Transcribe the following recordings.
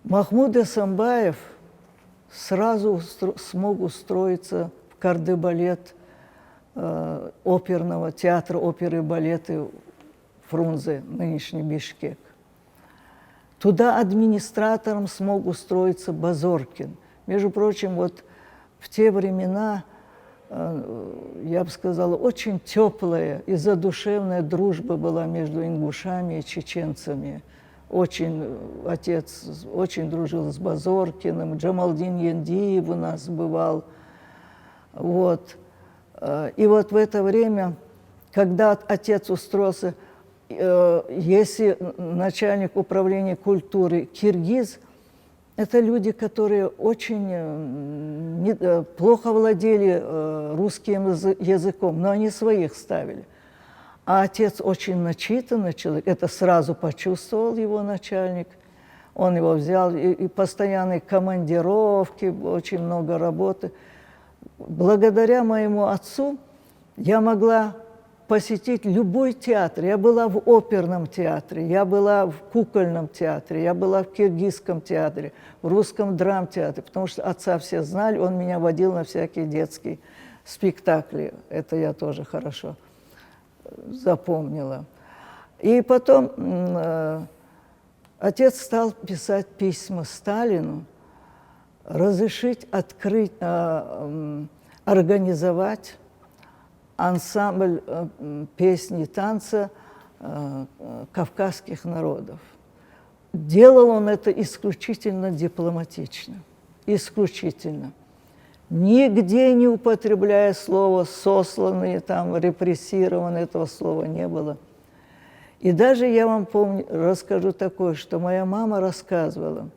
Махмуд Эсамбаев сразу смог устроиться в кардебалет оперного театра оперы и балета Фрунзе, нынешний Бишкек. Туда администратором смог устроиться Базоркин. Между прочим, вот в те времена, я бы сказала, очень теплая и задушевная дружба была между ингушами и чеченцами. Отец очень дружил с Базоркиным, Джамалдин Яндиев у нас бывал. Вот. И вот в это время, когда отец устроился, если начальник управления культуры киргиз, это люди, которые очень плохо владели русским языком, но они своих ставили. А отец очень начитанный человек, это сразу почувствовал его начальник. Он его взял, и постоянные командировки, очень много работы. Благодаря моему отцу я могла посетить любой театр. Я была в оперном театре, я была в кукольном театре, я была в киргизском театре, в русском драмтеатре, потому что отца все знали, он меня водил на всякие детские спектакли. Это я тоже хорошо запомнила. И потом отец стал писать письма Сталину, разрешить открыть, организовать ансамбль песни и танца кавказских народов. Делал он это исключительно дипломатично, исключительно. Нигде не употребляя слово «сосланные», там, «репрессированные», этого слова не было. И даже я вам расскажу такое, что моя мама рассказывала.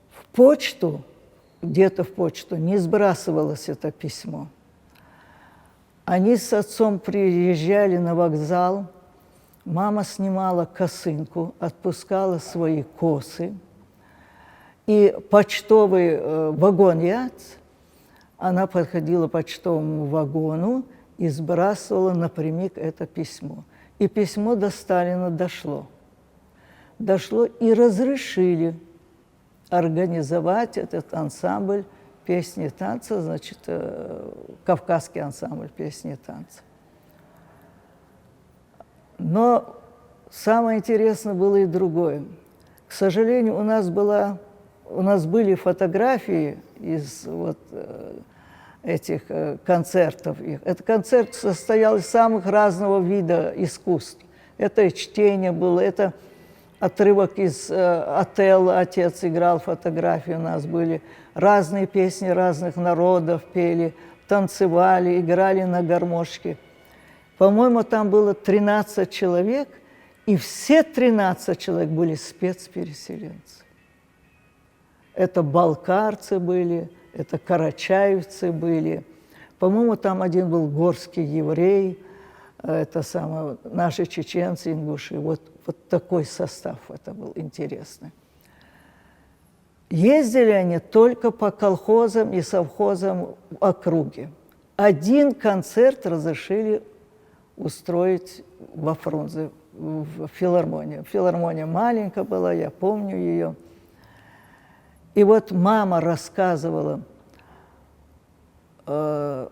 В почту, где-то в почту, не сбрасывалось это письмо. Они с отцом приезжали на вокзал, мама снимала косынку, отпускала свои косы, и почтовый вагон-яц, она подходила к почтовому вагону и сбрасывала напрямик это письмо. И письмо до Сталина дошло. Дошло и разрешили организовать этот ансамбль песни и танца, значит, кавказский ансамбль песни и танца. Но самое интересное было и другое. К сожалению, у нас были фотографии из вот этих концертов. Этот концерт состоял из самых разного вида искусств. Это и чтение было, это отрывок из «Отелло», отец играл фотографии, у нас были разные песни разных народов, пели, танцевали, играли на гармошке. По-моему, там было 13 человек, и все 13 человек были спецпереселенцы. Это балкарцы были, это карачаевцы были. По-моему, там один был горский еврей, это самое, наши чеченцы, ингуши. Вот такой состав это был интересный. Ездили они только по колхозам и совхозам в округе. Один концерт разрешили устроить во Фрунзе, в филармонии. Филармония маленькая была, я помню ее. И вот мама рассказывала, на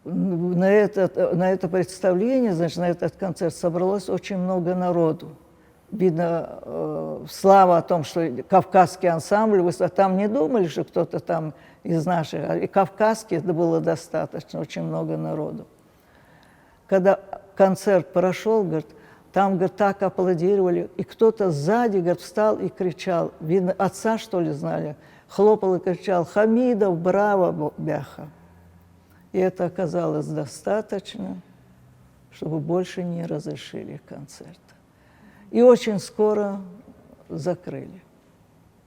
это представление, значит, на этот концерт собралось очень много народу. Видно, слава о том, что кавказский ансамбль, вы там не думали, что кто-то там из наших, и кавказский это было достаточно, очень много народу. Когда концерт прошел, говорит, там, говорит, так аплодировали, и кто-то сзади, говорит, встал и кричал, видно, отца, что ли, знали, хлопал и кричал: «Хамидов, браво, бяха!» И это оказалось достаточно, чтобы больше не разрешили концерт. И очень скоро закрыли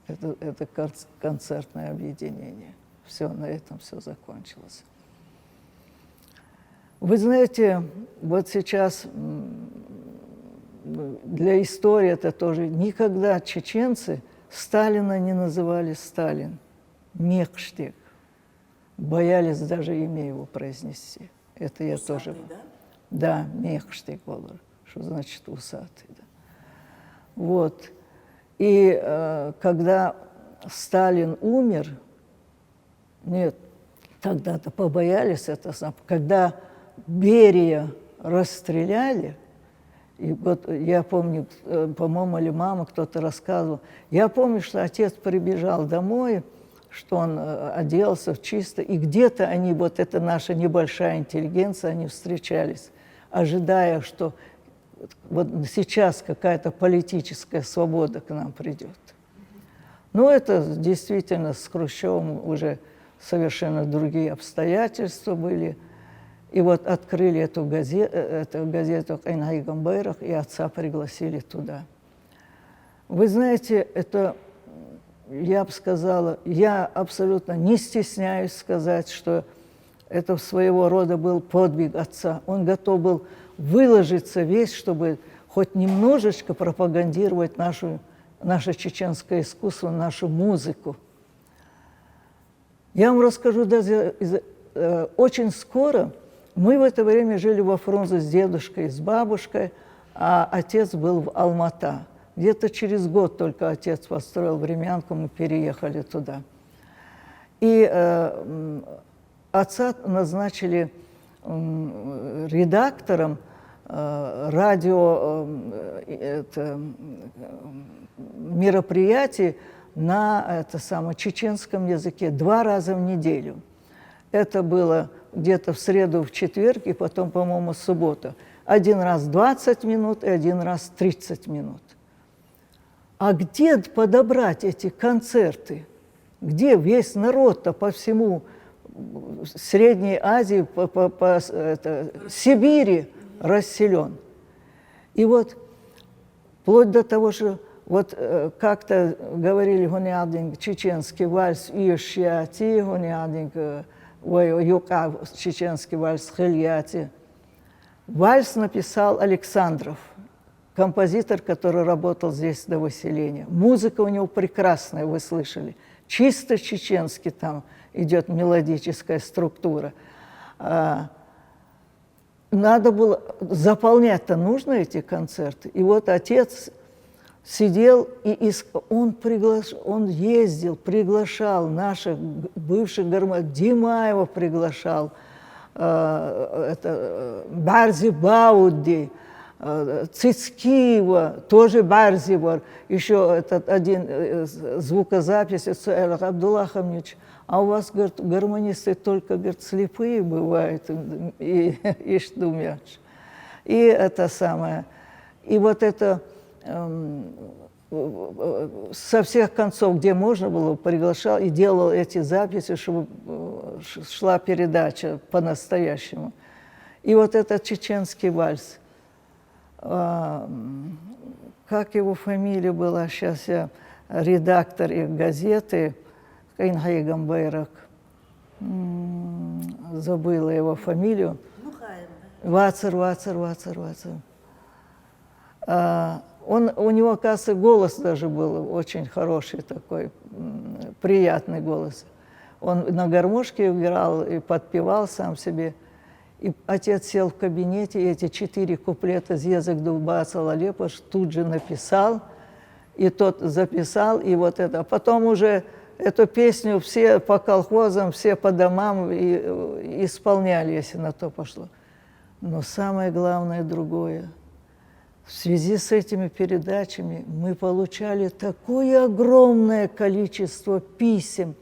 это концертное объединение. Все, на этом все закончилось. Вы знаете, вот сейчас для истории это тоже никогда чеченцы Сталина не называли Сталин, Мекштег. Боялись даже имя его произнести. Это я усатый, тоже... Да, Мекштег, что значит усатый. Да. Вот. И когда Сталин умер, нет, тогда-то побоялись это, когда Берия расстреляли, и вот я помню, по-моему, или мама кто-то рассказывал, я помню, что отец прибежал домой, что он оделся в чисто, и где-то они, вот эта наша небольшая интеллигенция, они встречались, ожидая, что вот сейчас какая-то политическая свобода к нам придет. Но это действительно с Хрущевым уже совершенно другие обстоятельства были. И вот открыли эту газету «Айнхай Гамбайрах», и отца пригласили туда. Вы знаете, это, я бы сказала, я абсолютно не стесняюсь сказать, что это своего рода был подвиг отца. Он готов был выложиться весь, чтобы хоть немножечко пропагандировать наше чеченское искусство, нашу музыку. Я вам расскажу, даже очень скоро мы в это время жили во Фрунзе с дедушкой, с бабушкой, а отец был в Алмата. Где-то через год только отец построил времянку, мы переехали туда. И отца назначили редактором радио мероприятий на чеченском языке 2 раза в неделю. Это было где-то в среду, в четверг, и потом, по-моему, в субботу. 1 раз 20 минут и 1 раз 30 минут. А где подобрать эти концерты? Где весь народ-то по всему Средней Азии, по Сибири расселен? И вот вплоть до того, что вот как-то говорили гуниадинг чеченский вальс «Ишьяти», гуниадинг «Юка», чеченский вальс «Хильяти». Вальс написал Александров, композитор, который работал здесь до выселения. Музыка у него прекрасная, вы слышали. Чисто чеченский там идет мелодическая структура. Надо было заполнять-то нужно эти концерты. И вот отец сидел, и он ездил, приглашал наших бывших гармонистов, Димаева приглашал, Барзи Бауди, Цицкиева, тоже Барзивар, еще этот один звукозапись, Абдулла Хамнич. А у вас, говорит, гармонисты только, говорит, слепые бывают, и штумяш. И это самое. И вот это со всех концов, где можно было, приглашал и делал эти записи, чтобы шла передача по-настоящему. И вот этот чеченский вальс. Как его фамилия была, сейчас я редактор их газеты, Айнхай Гамбайрах, забыла его фамилию. Вацер. У него, оказывается, голос даже был очень хороший такой, приятный голос. Он на гармошке играл и подпевал сам себе. И отец сел в кабинете, и эти 4 куплета «Зезек Дубаца Лалепаш» тут же написал, и тот записал, и вот это. Потом уже эту песню все по колхозам, все по домам и исполняли, если на то пошло. Но самое главное другое. В связи с этими передачами мы получали такое огромное количество писем,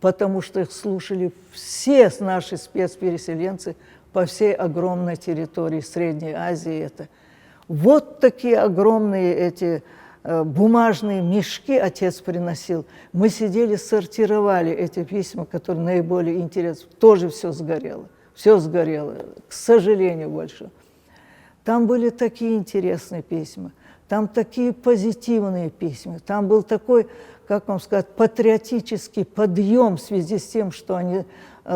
потому что их слушали все наши спецпереселенцы по всей огромной территории Средней Азии. Это. Вот такие огромные эти бумажные мешки отец приносил. Мы сидели, сортировали эти письма, которые наиболее интересны. Тоже все сгорело, к сожалению, больше. Там были такие интересные письма, там такие позитивные письма, там был такой, как вам сказать, патриотический подъем в связи с тем, что они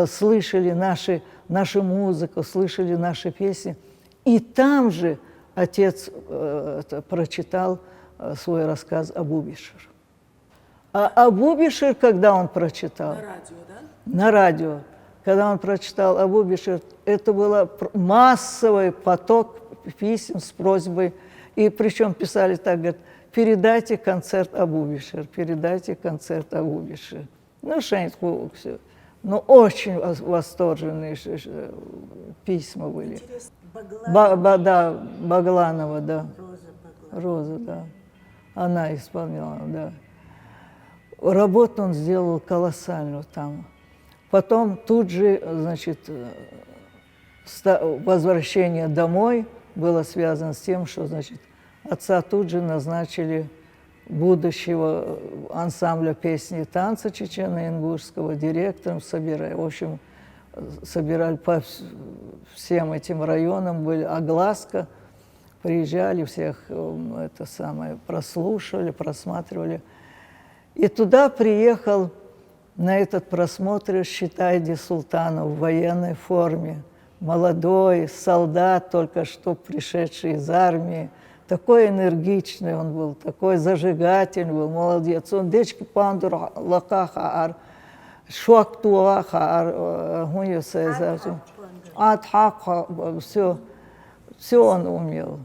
слышали нашу музыку, слышали наши песни. И там же отец прочитал свой рассказ «Абу-Бишир». А Абу-Бишир, когда он прочитал? На радио, да? На радио. Когда он прочитал Абу-Бишир, это был массовый поток писем с просьбой. И причем писали так, говорят, передайте концерт Абубишер, передайте концерт Абубишер. Ну, что-нибудь все. Но очень восторженные письма были. Да, Багланова, да. Роза, да. Она исполняла, да. Работу он сделал колоссальную там. Потом тут же, значит, возвращение домой было связано с тем, что, значит, отца тут же назначили будущего ансамбля песни и танца чечено-ингушского директором, собирали. В общем, собирали по всем этим районам, были огласка, приезжали, всех это самое прослушивали, просматривали. И туда приехал на этот просмотр Считайди Султанов в военной форме, молодой солдат, только что пришедший из армии, такой энергичный он был, такой зажигательный был, молодец. Он дечки пандур лакаха шуактуаха гуньюсэ, все он умел.